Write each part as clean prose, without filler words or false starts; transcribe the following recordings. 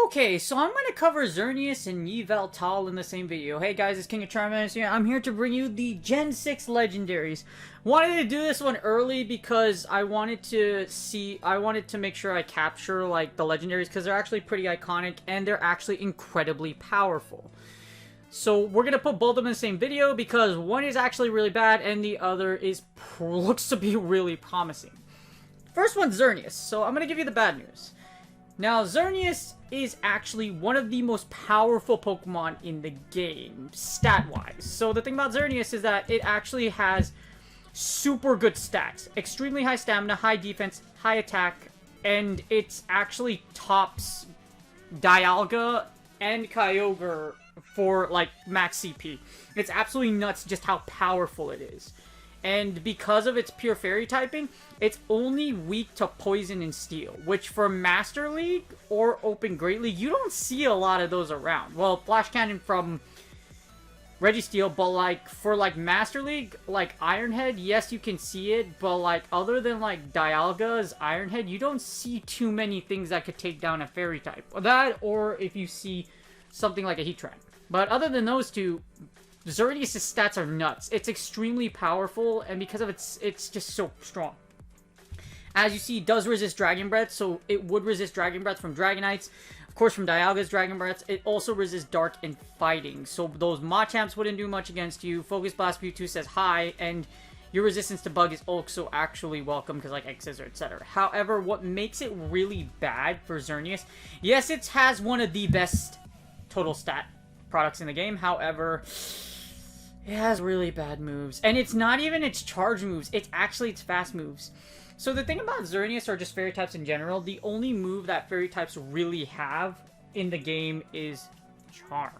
Okay, so I'm going to cover Xerneas and Yveltal in the same video. Hey guys, it's King of Charmander here. I'm here to bring you the Gen 6 Legendaries. Wanted to do this one early because I wanted to make sure I capture, like, the Legendaries because they're actually pretty iconic and they're actually incredibly powerful. So we're going to put both of them in the same video because one is actually really bad and the other looks to be really promising. First one's Xerneas, so I'm going to give you the bad news. Now, Xerneas is actually one of the most powerful Pokemon in the game, stat-wise. So the thing about Xerneas is that it actually has super good stats. Extremely high stamina, high defense, high attack, and it's actually tops Dialga and Kyogre for, like, max CP. It's absolutely nuts just how powerful it is. And because of its pure fairy typing, it's only weak to poison and steel, which for Master League or Open Great League, you don't see a lot of those around. Well, Flash Cannon from Registeel, but like for like Master League, like Iron Head, yes, you can see it, but like other than like Dialga's Iron Head, you don't see too many things that could take down a fairy type. That, or if you see something like a Heatran. But other than those two, Xerneas' stats are nuts. It's extremely powerful, and because of it's just so strong. As you see, it does resist Dragon Breath, so it would resist Dragon Breath from Dragonites. Of course, from Dialga's Dragon Breath, it also resists Dark and Fighting. So those Machamps wouldn't do much against you. Focus Blast Mewtwo says hi, and your resistance to Bug is also actually welcome, because like X-Scissor, etc. However, what makes it really bad for Xerneas, yes, it has one of the best total stat products in the game. However, it has really bad moves. And it's not even its charge moves. It's actually its fast moves. So the thing about Xerneas, or just fairy types in general, the only move that fairy types really have in the game is Charm.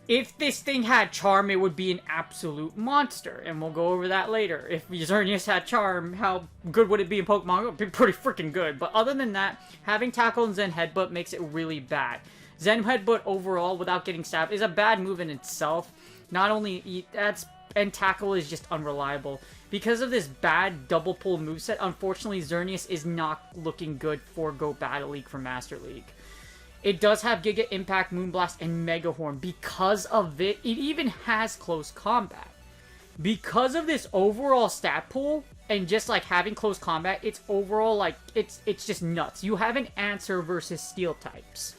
If this thing had Charm, it would be an absolute monster. And we'll go over that later. If Xerneas had Charm, how good would it be in Pokemon? It would be pretty freaking good. But other than that, having Tackle and Zen Headbutt makes it really bad. Zen Headbutt overall, without getting stabbed, is a bad move in itself. Not only and Tackle is just unreliable. Because of this bad double pull moveset, unfortunately Xerneas is not looking good for Go Battle League for Master League. It does have Giga Impact, Moonblast, and Mega Horn. Because of it even has Close Combat. Because of this overall stat pool, and just like having Close Combat, it's overall like, it's just nuts. You have an answer versus Steel types.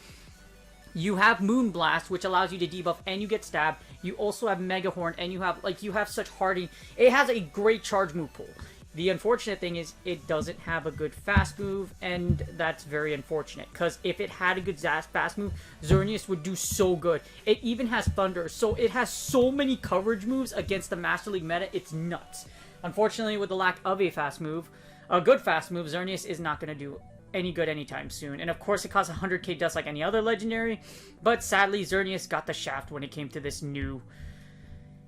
You have Moonblast, which allows you to debuff and you get stabbed. You also have Mega Horn, and you have such hardy. It has a great charge move pool. The unfortunate thing is it doesn't have a good fast move, and that's very unfortunate. Because if it had a good fast move, Xerneas would do so good. It even has Thunder, so it has so many coverage moves against the Master League meta, it's nuts. Unfortunately, with the lack of a fast move, a good fast move, Xerneas is not going to do any good anytime soon. And of course, it costs 100k dust like any other legendary, but sadly, Xerneas got the shaft when it came to this new...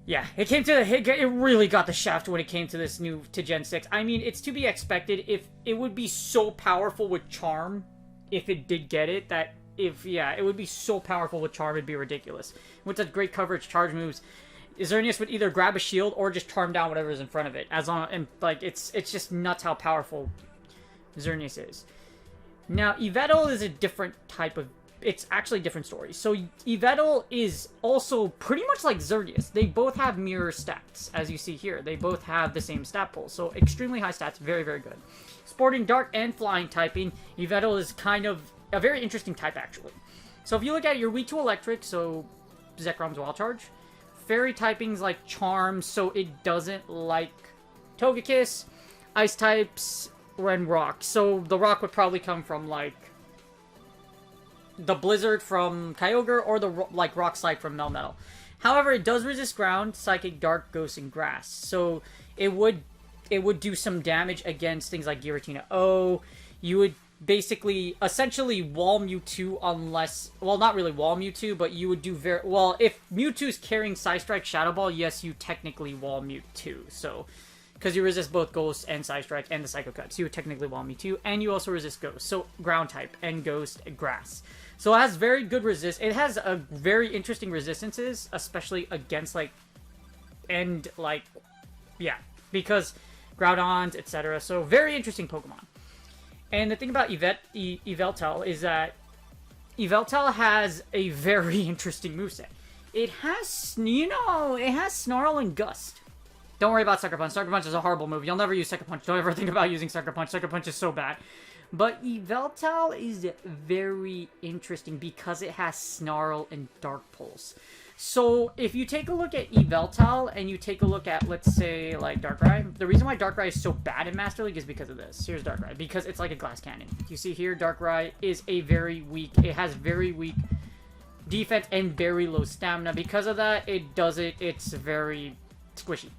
Yeah, it really got the shaft when it came to this to Gen 6. I mean, it's to be expected. If it would be so powerful with Charm, if it did get it, it would be so powerful with Charm, it'd be ridiculous. With such great coverage charge moves, Xerneas would either grab a shield or just charm down whatever is in front of it. It's just nuts how powerful Xerneas is. Now, Yveltal is a different type of... It's actually a different story. So, Yveltal is also pretty much like Xerneas. They both have mirror stats, as you see here. They both have the same stat pool. So, extremely high stats. Very, very good. Sporting Dark and Flying typing, Yveltal is kind of a very interesting type, actually. So, if you look at it, you're weak to Electric, so Zekrom's Wild Charge. Fairy typings like Charm, so it doesn't like Togekiss. Ice types... and Rock. So the Rock would probably come from like the Blizzard from Kyogre, or the like Rock Slide from Melmetal. However, it does resist Ground, Psychic, Dark, Ghost, and Grass. So it would it would do some damage against things like Giratina O. You would basically, essentially wall Mewtwo unless, well, not really wall Mewtwo, but you would do very, well, if Mewtwo's carrying Psystrike Shadow Ball, yes, you technically wall Mewtwo, so, because you resist both Ghost and Psystrike and the Psycho Cut, so you would technically wall Mewtwo, and you also resist Ghost, so Ground type, and Ghost, Grass. So it has very good resist, it has a very interesting resistances, especially against, like, and, like, yeah, because Groudons, etc., so very interesting Pokemon. And the thing about Yveltal is that Yveltal has a very interesting moveset. It has, you know, it has Snarl and Gust. Don't worry about Sucker Punch. Sucker Punch is a horrible move. You'll never use Sucker Punch. Don't ever think about using Sucker Punch. Sucker Punch is so bad. But Yveltal is very interesting because it has Snarl and Dark Pulse. So, if you take a look at Yveltal and you take a look at, let's say, like, Darkrai, the reason why Darkrai is so bad in Master League is because of this. Here's Darkrai, because it's like a glass cannon. You see here, Darkrai is a very weak, it has very weak defense and very low stamina. Because of that, it's very squishy.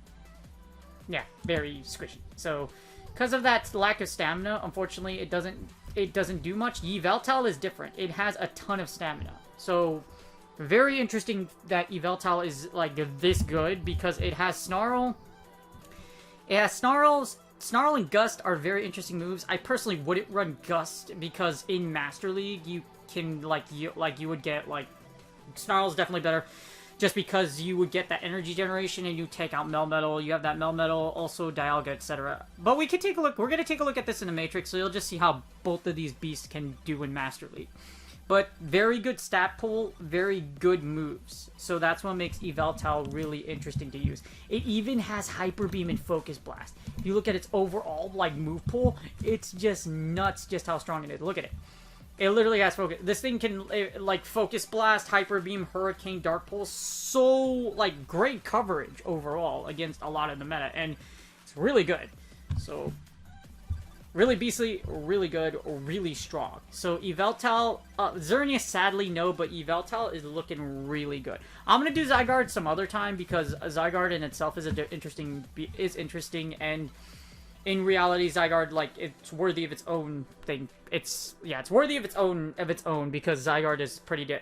Yeah, very squishy. So, because of that lack of stamina, unfortunately, it doesn't do much. Yveltal is different. It has a ton of stamina. So, very interesting that Yveltal is, like, this good, because it has Snarl. It has Snarls. Snarl and Gust are very interesting moves. I personally wouldn't run Gust, because in Master League, you can, you would get, like, Snarl's definitely better, just because you would get that energy generation, and you take out Melmetal, you have that Melmetal, also Dialga, etc. But we could take a look, we're going to take a look at this in the Matrix, so you'll just see how both of these beasts can do in Master League. But very good stat pool, very good moves. So that's what makes Yveltal really interesting to use. It even has Hyper Beam and Focus Blast. If you look at its overall, like, move pool, it's just nuts just how strong it is. Look at it. It literally has Focus. This thing can, like, Focus Blast, Hyper Beam, Hurricane, Dark Pulse. So, like, great coverage overall against a lot of the meta. And it's really good. So, really beastly, really good, really strong. So Yveltal, Xerneas sadly no, but Yveltal is looking really good. I'm gonna do Zygarde some other time because Zygarde in itself is interesting, and in reality, Zygarde, like, it's worthy of its own thing. It's worthy of its own because Zygarde is pretty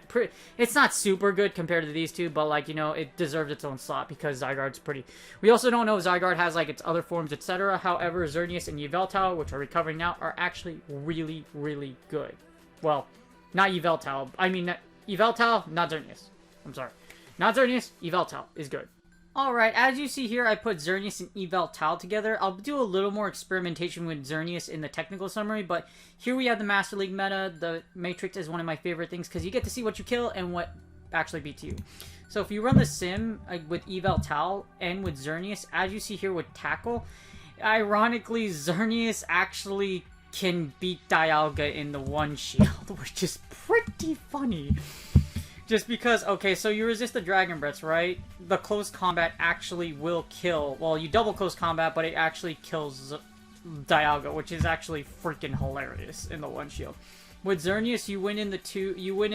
it's not super good compared to these two, but, like, you know, it deserves its own slot because Zygarde's pretty. We also don't know if Zygarde has, like, its other forms, etc. However, Xerneas and Yveltal, which are recovering now, are actually really, really good. Well, not Yveltal. I mean, Yveltal, not Xerneas. I'm sorry. Not Xerneas, Yveltal is good. Alright, as you see here, I put Xerneas and Yveltal together. I'll do a little more experimentation with Xerneas in the technical summary, but here we have the Master League meta. The Matrix is one of my favorite things, because you get to see what you kill and what actually beats you. So if you run the sim with Yveltal and with Xerneas, as you see here with Tackle, ironically, Xerneas actually can beat Dialga in the one shield, which is pretty funny. Just because, okay, so you resist the Dragon Breaths, right? The close combat actually will kill. Well, you double close combat, but it actually kills Dialga, which is actually freaking hilarious in the one shield. With Xerneas, you win in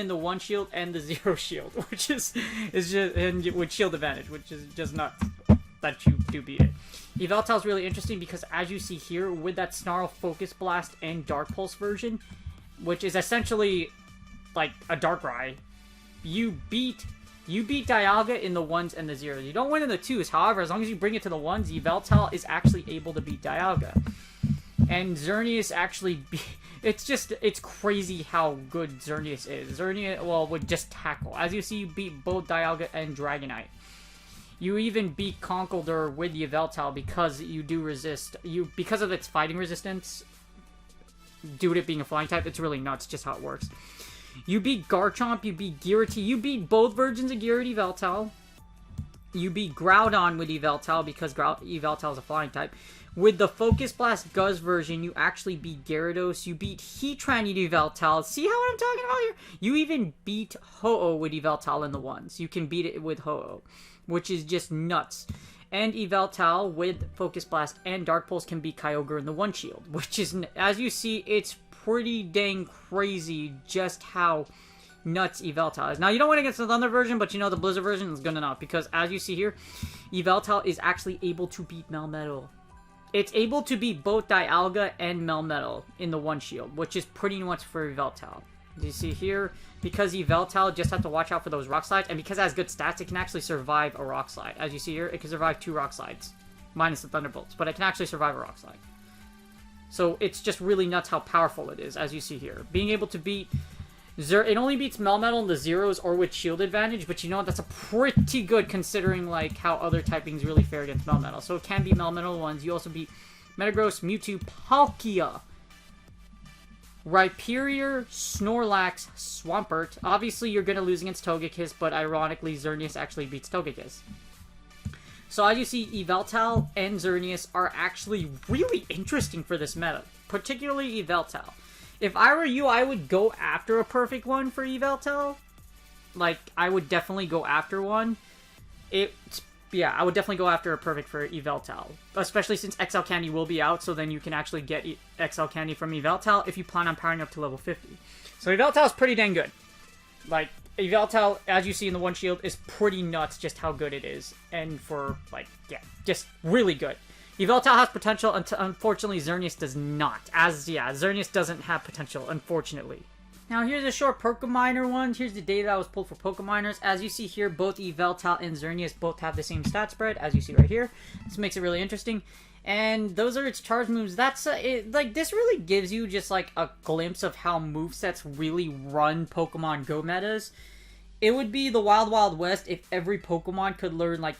the one shield and the zero shield, which is just, and with shield advantage, which is just nuts that you do beat it. Yveltal is really interesting because, as you see here, with that Snarl, Focus Blast, and Dark Pulse version, which is essentially like a Darkrai, you beat Dialga in the ones and the zeros. You don't win in the twos. However, as long as you bring it to the ones, Yveltal is actually able to beat Dialga. And Xerneas actually it's crazy how good Xerneas is. Xerneas, well, would just tackle. As you see, you beat both Dialga and Dragonite. You even beat Conkeldurr with Yveltal because you do resist. Because of its fighting resistance, due to it being a flying type, it's really nuts just how it works. You beat Garchomp, you beat Giratina, you beat both versions of Yveltal. You beat Groudon with Yveltal because Yveltal is a flying type. With the Focus Blast Guzz version, you actually beat Gyarados. You beat Heatran with Yveltal. See how I'm talking about here? You even beat Ho-Oh with Yveltal in the ones. You can beat it with Ho-Oh, which is just nuts. And Yveltal with Focus Blast and Dark Pulse can beat Kyogre in the one shield, which is, as you see, it's pretty dang crazy just how nuts Yveltal is. Now, you don't win against the Thunder version, but you know the Blizzard version is good enough, because as you see here, Yveltal is actually able to beat Melmetal. It's able to beat both Dialga and Melmetal in the one shield, which is pretty much for Yveltal. You see here, because Yveltal just have to watch out for those rock slides, and because it has good stats, it can actually survive a rock slide. As you see here, it can survive 2 rock slides, minus the Thunderbolts, but it can actually survive a rock slide. So it's just really nuts how powerful it is, as you see here. Being able to beat... It only beats Melmetal in the zeros or with shield advantage, but you know what? That's a pretty good considering like how other typings really fare against Melmetal. So it can be Melmetal ones. You also beat Metagross, Mewtwo, Palkia, Rhyperior, Snorlax, Swampert. Obviously, you're going to lose against Togekiss, but ironically, Xerneas actually beats Togekiss. So as you see, Yveltal and Xerneas are actually really interesting for this meta, particularly Yveltal. If I were you, I would go after a perfect one for Yveltal. Like, I would definitely go after one. Yeah, I would definitely go after a perfect for Yveltal. Especially since XL Candy will be out, so then you can actually get XL Candy from Yveltal if you plan on powering up to level 50. So Yveltal is pretty dang good. Like, Yveltal, as you see in the one shield, is pretty nuts just how good it is. And for, like, yeah, just really good. Yveltal has potential, unfortunately Xerneas does not. Xerneas doesn't have potential, unfortunately. Now here's a short Pokeminer one. Here's the data that was pulled for Pokeminers. As you see here, both Yveltal and Xerneas both have the same stat spread, as you see right here. This makes it really interesting. And those are its charge moves. That's, like, this really gives you just, like, a glimpse of how movesets really run Pokemon Go metas. It would be the Wild Wild West if every Pokemon could learn, like,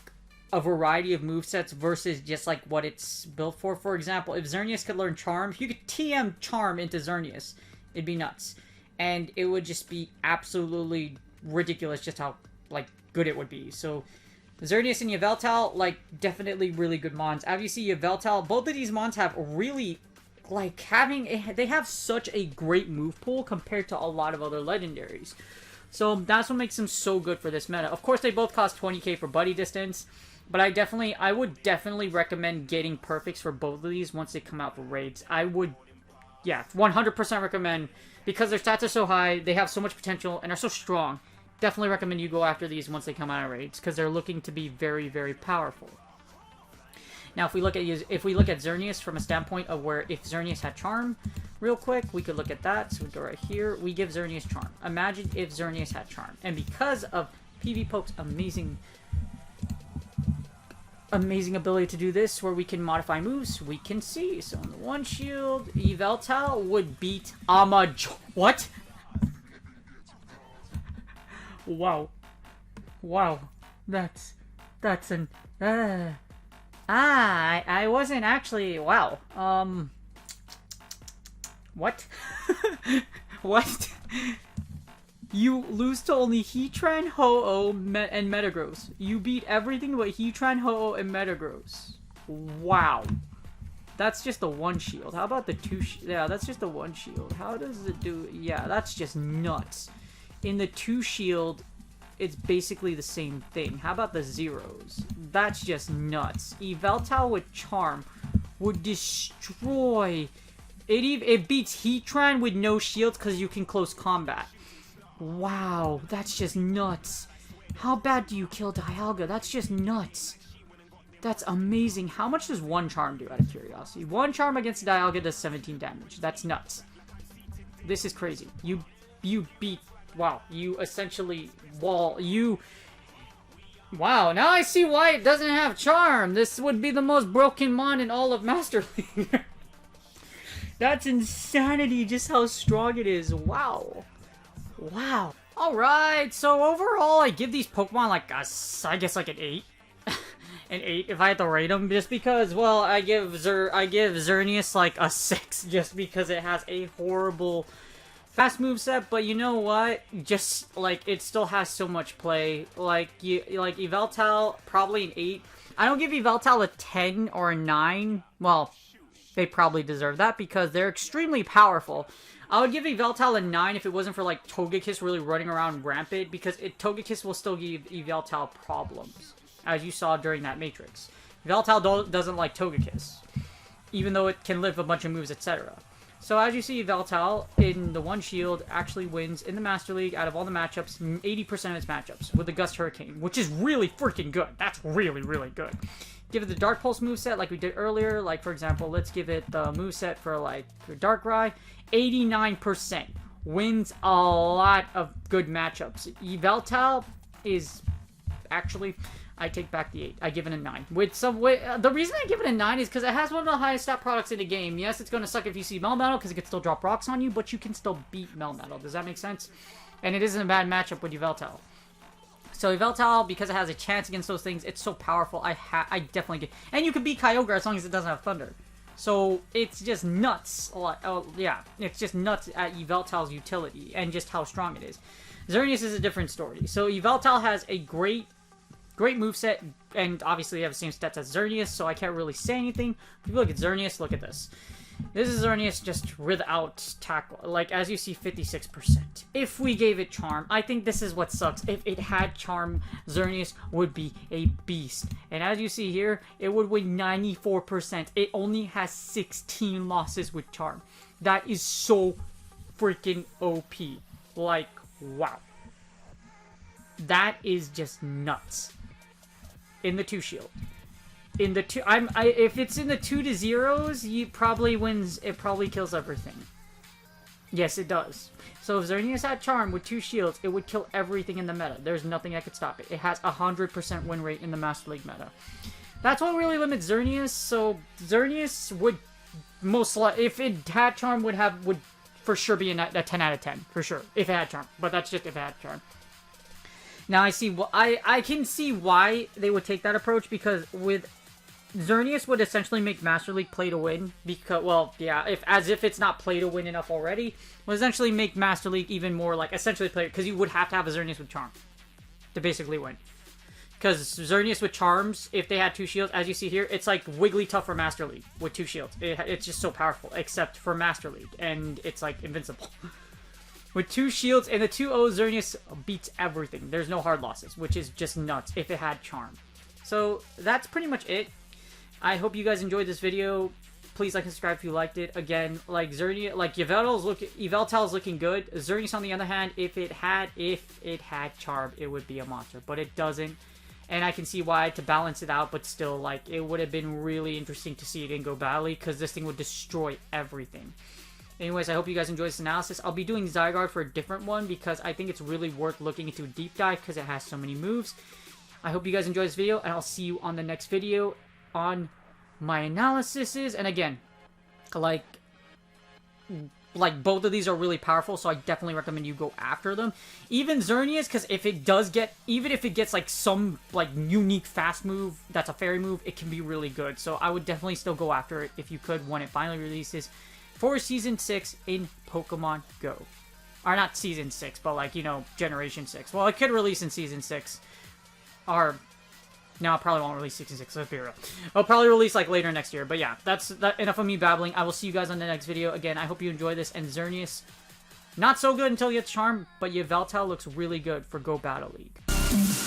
a variety of movesets versus just like what it's built for. For example, if Xerneas could learn Charm, if you could TM Charm into Xerneas, it'd be nuts. And it would just be absolutely ridiculous just how like good it would be. So Xerneas and Yveltal, like definitely really good mons. As you see Yveltal, both of these mons have really like they have such a great move pool compared to a lot of other legendaries. So that's what makes them so good for this meta. Of course, they both cost 20k for buddy distance. But I would definitely recommend getting perfects for both of these once they come out for raids. I would, yeah, 100% recommend, because their stats are so high, they have so much potential, and are so strong. Definitely recommend you go after these once they come out of raids, because they're looking to be very, very powerful. Now, if we look at Xerneas from a standpoint of where if Xerneas had Charm, real quick, we could look at that. So we go right here, we give Xerneas Charm. Imagine if Xerneas had Charm, and because of PvPoke's amazing ability to do this, where we can modify moves, we can see. So in the one shield, Yveltal would beat what? Wow. That's an I wasn't actually wow. What? What? You lose to only Heatran, Ho-Oh, and Metagross. You beat everything but Heatran, Ho-Oh, and Metagross. Wow. That's just the one shield. How about the two shield? Yeah, that's just the one shield. How does it do? Yeah, that's just nuts. In the two shield, it's basically the same thing. How about the zeros? That's just nuts. Yveltal with Charm would destroy... It beats Heatran with no shields because you can close combat. Wow, that's just nuts. How bad do you kill Dialga? That's just nuts. That's amazing. How much does one Charm do, out of curiosity? One Charm against Dialga does 17 damage. That's nuts. This is crazy. You beat... Wow, you essentially wall... Wow, now I see why it doesn't have Charm. This would be the most broken mon in all of Master League. That's insanity, just how strong it is. Wow. Wow. Alright, so overall, I give these Pokemon like I guess like an 8. An 8 if I had to rate them, just because, well, I give Xerneas like a 6, just because it has a horrible fast moveset, but you know what? Just, like, it still has so much play. Like Yveltal, probably an 8. I don't give Yveltal a 10 or a 9. Well, they probably deserve that because they're extremely powerful. I would give Yveltal a 9 if it wasn't for, like, Togekiss really running around rampant, because Togekiss will still give Yveltal problems, as you saw during that Matrix. Yveltal doesn't like Togekiss, even though it can live a bunch of moves, etc. So as you see, Yveltal in the one shield actually wins in the Master League out of all the matchups, 80% of its matchups with the Gust Hurricane, which is really freaking good. That's really, really good. Give it the Dark Pulse moveset like we did earlier. Like, for example, let's give it the moveset for, like, Darkrai. 89%. Wins a lot of good matchups. Yveltal is actually... I take back the 8. I give it a 9. With some the reason I give it a 9 is because it has one of the highest stat products in the game. Yes, it's going to suck if you see Melmetal because it can still drop rocks on you, but you can still beat Melmetal. Does that make sense? And it isn't a bad matchup with Yveltal. So Yveltal, because it has a chance against those things, it's so powerful. I definitely get... And you can beat Kyogre as long as it doesn't have Thunder. So it's just nuts. Yeah, it's just nuts at Yveltal's utility and just how strong it is. Xerneas is a different story. So Yveltal has a great moveset, and obviously they have the same stats as Xerneas, so I can't really say anything. If you look at Xerneas, look at this. This is Xerneas just without tackle. Like, as you see, 56%. If we gave it Charm, I think this is what sucks. If it had Charm, Xerneas would be a beast. And as you see here, it would win 94%. It only has 16 losses with Charm. That is so freaking OP. Like, wow. That is just nuts. In the 2 shield. In the 2, if it's in the 2 to 0s, you probably wins. It probably kills everything. Yes, it does. So if Xerneas had Charm with 2 shields, it would kill everything in the meta. There's nothing that could stop it. It has 100% win rate in the Master League meta. That's what really limits Xerneas. So Xerneas would most likely, if it had Charm, would for sure be a 10 out of 10 for sure if it had Charm. But that's just if it had Charm. Now I can see why they would take that approach, because with Xerneas would essentially make Master League play to win, because, well, yeah, as if it's not play to win enough already, would essentially make Master League even more like essentially play, because you would have to have a Xerneas with Charm to basically win. Because Xerneas with Charms, if they had 2 shields, as you see here, it's like Wigglytuff for Master League with 2 shields. It's just so powerful, except for Master League, and it's like invincible. With 2 shields and the 2-0, Xerneas beats everything. There's no hard losses, which is just nuts if it had Charm. So that's pretty much it. I hope you guys enjoyed this video. Please like and subscribe if you liked it. Again, like Yveltal's looking good. Xerneas, on the other hand, if it had Charm, it would be a monster, but it doesn't. And I can see why, to balance it out, but still, like, it would have been really interesting to see it in Go Badly, because this thing would destroy everything. Anyways, I hope you guys enjoyed this analysis. I'll be doing Zygarde for a different one, because I think it's really worth looking into a deep dive, because it has so many moves. I hope you guys enjoyed this video, and I'll see you on the next video on my analyses. And again, like both of these are really powerful, so I definitely recommend you go after them. Even Xerneas, because if it does get, even if it gets like some like unique fast move that's a fairy move, it can be really good. So I would definitely still go after it if you could when it finally releases for Season 6 in Pokemon Go. Or not Season 6, but like, you know, Generation 6. Well, it could release in Season 6. Or, no, it probably won't release Season 6, let's be real. It'll probably release like later next year. But yeah, that's enough of me babbling. I will see you guys on the next video. Again, I hope you enjoy this. And Xerneas, not so good until you get Charm, but Yveltal looks really good for Go Battle League.